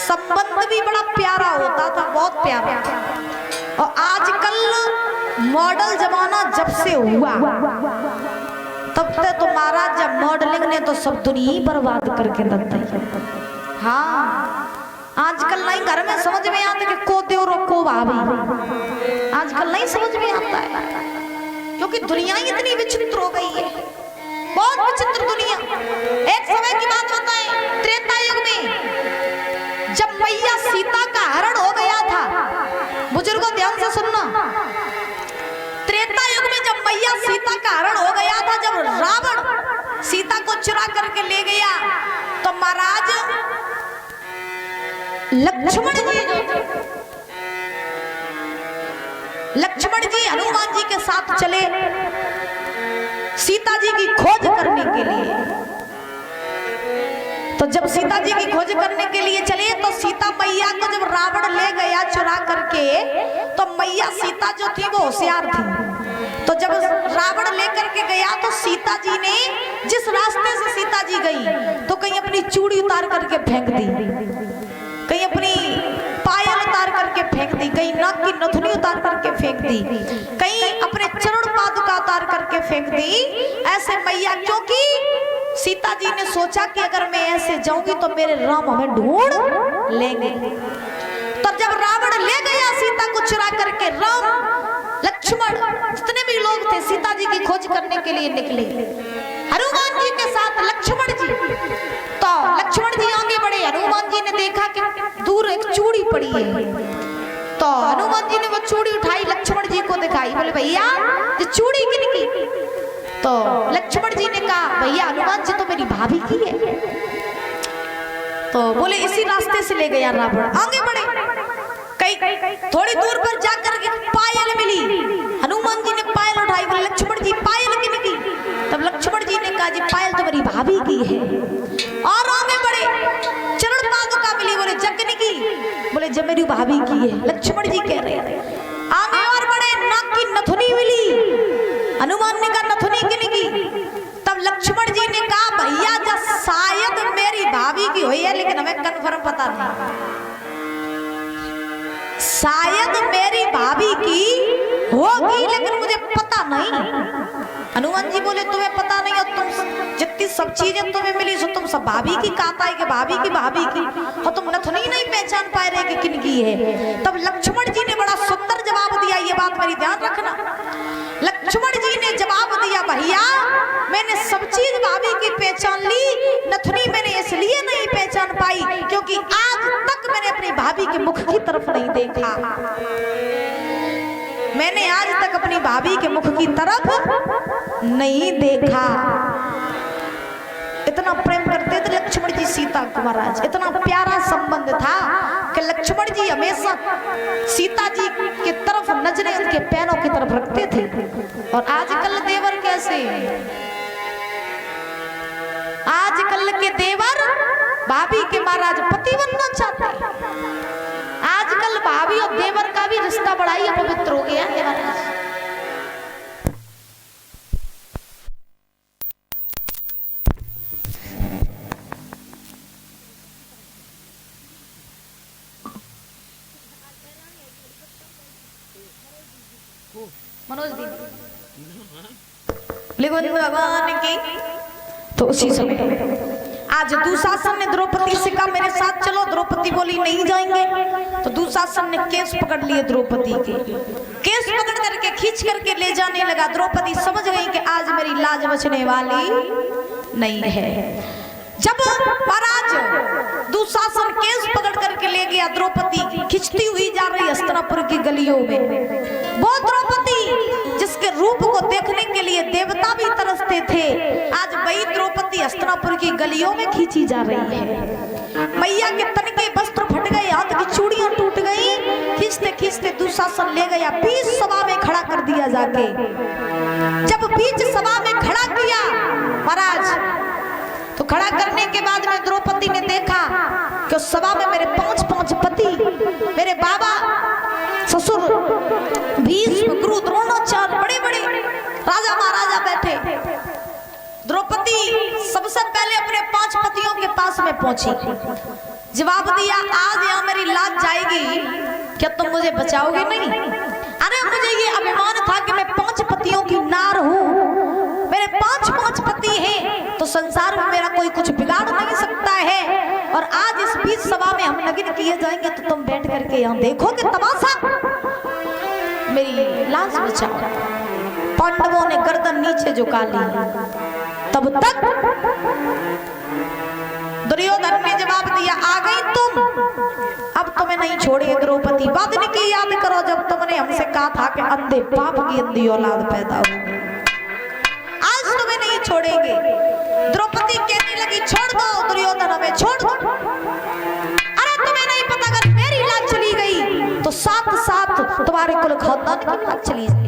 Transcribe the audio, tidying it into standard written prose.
संबंध भी बड़ा प्यारा होता था, बहुत प्यारा। और आजकल मॉडल जमाना जब से हुआ तब से तो महाराज जब मॉडलिंग ने तो सब दुनिया ही बर्बाद करके रख दी। हाँ, आजकल नहीं घर में समझ में आता कि को देवरो को भाभी, आजकल नहीं समझ में आता है, क्योंकि दुनिया ही इतनी विचित्र हो गई है, बहुत विचित्र दुनिया। एक समय की बात बताएं, त्रेता युग में जब मैया सीता का हरण हो गया था, बुजुर्गों ध्यान से सुनना, त्रेता युग में जब मैया सीता का हरण हो गया था, जब रावण सीता को चुरा करके ले गया, तो महाराज लक्ष्मण जी हनुमान जी के साथ चले सीता जी की खोज करने के लिए। तो जब सीता जी की खोज करने के लिए चले तो सीता मैया को जब रावण ले गया चुरा करके, तो मैया सीता जो थी वो होशियार थी। तो जब रावण लेकर के गया तो सीता जी ने जिस रास्ते से सीता जी गई तो कहीं अपनी चूड़ी उतार करके फेंक दी, कहीं अपनी पायल उतार करके फेंक दी, कहीं नाक की नथुनी उतार करके फेंक दी, कहीं अपने चरण पादुका उतार करके फेंक दी। ऐसे मैया, क्योंकि सीता जी ने सोचा कि अगर मैं ऐसे जाऊंगी तो मेरे राम हमें ढूंढ लेंगे। तब जब रावण ले गया सीता को चुरा करके, राम लक्ष्मण जितने भी लोग थे सीता जी की खोज करने के लिए निकले, हनुमान जी के साथ लक्ष्मण जी। तो लक्ष्मण जी आगे बढ़े, हनुमान जी ने देखा कि दूर एक चूड़ी पड़ी है, तो हनुमान जी ने वो चूड़ी उठाई, लक्ष्मण जी को दिखाई, बोले भैया ये चूड़ी किनकी? तो लक्ष्मण जी ने कहा भैया हनुमान जी तो मेरी भाभी की है। तो बोले इसी रास्ते से ले गया रावण। आगे बढ़े, कई थोड़ी दूर पर जाकर के पायल मिली, हनुमान जी ने पायल उठाई, बोले लक्ष्मण जी पायल किनकी? तब लक्ष्मण जी ने कहा जी पायल तो मेरी भाभी की है। और आगे बढ़े, चरण पादुका मिली, बोले जगन की? बोले जब मेरी भाभी की है, लक्ष्मण जी कह रहे हैं। आगे और बढ़े, नाक की नथुनी मिली, हनुमान ने कहा नथुनी किनकी? तब लक्ष्मण जी ने कहा भैया जब शायद मेरी भाभी की हुई है, लेकिन हमें कन्फर्म पता नहीं, शायद मेरी भाभी की होगी लेकिन मुझे पता नहीं। हनुमान जी बोले तुम्हें पता नहीं और तुम जितनी सब चीजें तुम्हें मिली सो तुम सब भाभी की कहता है कि भाभी की और तुम नथुनी नहीं पहचान पाए रहे कि किन की है। तब लक्ष्मण जी ने बड़ा सुंदर जवाब दिया, ये बात मेरी ध्यान रखना। लक्ष्मण जी ने जवाब दिया भैया मैंने सब चीज भाभी की पहचान ली, नथुनी मैंने इसलिए नहीं पहचान पाई क्योंकि आज तक मैंने अपनी भाभी के मुख की तरफ नहीं देखा, मैंने आज तक अपनी भाभी के मुख की तरफ नहीं देखा। इतना प्रेम करते थे लक्ष्मण जी सीता को महाराज, इतना प्यारा संबंध था कि लक्ष्मण जी हमेशा सीता जी की तरफ नजरें उनके पैरों की तरफ रखते थे। और आजकल देवर कैसे, आजकल के देवर भाभी के महाराज पति बनना चाहते हैं। आजकल भाभी और देवर का भी रिश्ता बड़ा ही अपवित्र हो गया है महाराज। मनोज दी लेकिन भगवान की तो उसी समय आज दुशासन ने द्रौपदी से कहा मेरे साथ चलो, द्रौपदी बोली नहीं जाएंगे। तो दुशासन ने केस पकड़ लिए द्रौपदी के, केस पकड़ करके खींच करके ले जाने लगा। द्रौपदी समझ गई कि आज मेरी लाज बचने वाली नहीं है। जब महाराज दुशासन केस पकड़ करके ले गया, द्रौपदी खिंचती हुई जा रही हस्तिनापुर की गलियों में। वो द्रौपदी जिसके रूप को देखने के लिए देवता भी तरसते थे, आज वही द्रौपदी हस्तिनापुर की गलियों में खींची जा रही है। मैया के तन के वस्त्र फट गए, हाथ की चूड़ियां टूट गई, खींचते खींचते दुशासन ले गया, बीच सभा में खड़ा कर दिया जाके। जब बीच सभा में खड़ा किया महाराज, तो खड़ा करने के बाद में द्रौपदी ने देखा कि उस सभा में मेरे पांच पति, मेरे बाबा, ससुर, भीष्म, गुरु, द्रोणाचार्य, बड़े बड़े राजा महाराजा बैठे। द्रौपदी सबसे पहले अपने 5 पतियों के पास में पहुंची। जवाब दिया आज यहाँ मेरी लाज जाएगी, क्या तुम मुझे बचाओगे नहीं? अरे मुझे ये अभिमान था कि मैं 5 पतियों की नार हूँ, मेरे 5 पति हैं, तो संसार में मेरा कोई कुछ बिगाड़ नहीं सकता है। और आज इस बीच सभा में हम नगिन किए जाएंगे तो तुम बैठ करके यहाँ देखोगे तमाशा, मेरी लाज बचाओ। पांडवों ने गर्दन नीचे झुका ली। तब तक दुर्योधन ने जवाब दिया, आ गई तुम, अब तुम्हें नहीं छोड़ेंगे द्रौपदी। वादन की याद करो जब तुमने हमसे कहा था कि अंधे पाप की अंधी औलाद पैदा हो, आज तुम्हें नहीं छोड़ेंगे। द्रौपदी कहने लगी, छोड़ दो दुर्योधन, हमें छोड़ दो। अरे तुम्हें नहीं पता, अगर मेरी लाज चली गई तो साथ साथ तुम्हारे कुल खानदान की लाज चली जाएगी।